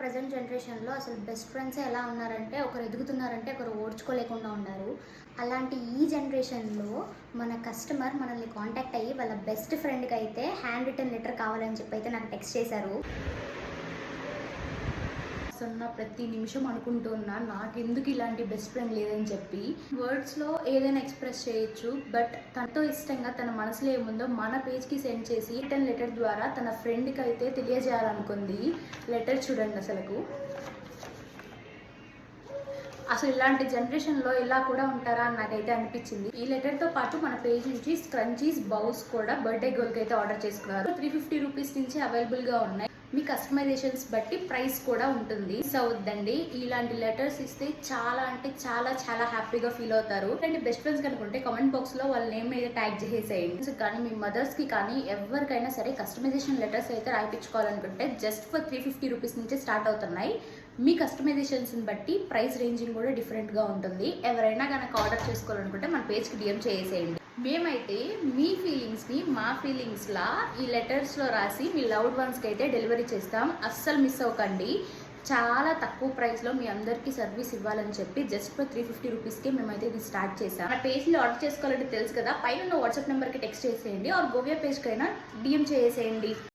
Present జనరేషన్లో అసలు best ఫ్రెండ్సే ఎలా ఉన్నారంటే ఒకరు ఎదుగుతున్నారంటే ఒకరు ఓడ్చుకోలేకుండా ఉన్నారు. అలాంటి ఈ జనరేషన్లో మన కస్టమర్ మనల్ని కాంటాక్ట్ అయ్యి వాళ్ళ బెస్ట్ ఫ్రెండ్కి అయితే హ్యాండ్ రిటర్న్ లెటర్ కావాలని చెప్పి అయితే నాకు టెక్స్ట్ చేశారు. ఉన్న ప్రతి నిమిషం అనుకుంటున్నా నాకెందుకు ఇలాంటి బెస్ట్ ఫ్రెండ్ లేదని చెప్పి. వర్డ్స్లో ఏదైనా ఎక్స్ప్రెస్ చేయొచ్చు, బట్ తనతో ఇష్టంగా తన మనసులో ఏముందో మన పేజ్కి సెండ్ చేసి రిటర్న్ లెటర్ ద్వారా తన ఫ్రెండ్కి అయితే తెలియజేయాలనుకుంది. లెటర్ చూడండి. అసలు ఇలాంటి జనరేషన్లో ఇలా కూడా ఉంటారా అని నాకైతే అనిపించింది. ఈ లెటర్తో పాటు మన పేజ్ నుంచి స్క్రంచీస్, బౌస్ కూడా బర్త్డే గర్ల్కి అయితే ఆర్డర్ చేసుకున్నారు. 350 రూపీస్ నుంచి అవైలబుల్గా ఉన్నాయి. మీ కస్టమైజేషన్స్ బట్టి ప్రైస్ కూడా ఉంటుంది. మిస్ అవద్దండి. ఇలాంటి లెటర్స్ ఇస్తే చాలా అంటే చాలా హ్యాపీగా ఫీల్ అవుతారు. అండ్ బెస్ట్ ఫ్రెండ్స్ కనుకుంటే కామెంట్ బాక్స్లో వాళ్ళ నేమ్ మీద ట్యాగ్ చేసేయండి. కానీ మీ మదర్స్కి కానీ ఎవరికైనా సరే కస్టమైజేషన్ లెటర్స్ అయితే రాయించుకోవాలనుకుంటే జస్ట్ ఫర్ 350 రూపీస్ నుంచే స్టార్ట్ అవుతున్నాయి. మీ కస్టమైజేషన్స్ని బట్టి ప్రైస్ రేంజింగ్ కూడా డిఫరెంట్గా ఉంటుంది. ఎవరైనా కనుక ఆర్డర్ చేసుకోవాలనుకుంటే మన పేజ్కి డిఎం చేసేయండి. మేమైతే మీ ఫీలింగ్స్ని మా ఫీలింగ్స్లా ఈ లెటర్స్లో రాసి మీ లవ్డ్ వన్స్కి అయితే డెలివరీ చేస్తాం. అస్సలు మిస్ అవ్వకండి. చాలా తక్కువ ప్రైస్లో మీ అందరికీ సర్వీస్ ఇవ్వాలని చెప్పి జస్ట్ ఫర్ 350 రూపీస్కి మేమైతే ఇది స్టార్ట్ చేసాం. మన పేజ్లో ఆర్డర్ చేసుకోవాలంటే తెలుసు కదా, పైన వాట్సాప్ నెంబర్కి టెక్స్ట్ చేసేయండి. ఆర్ గోవియా పేజ్కైనా డిఎం చేసేయండి.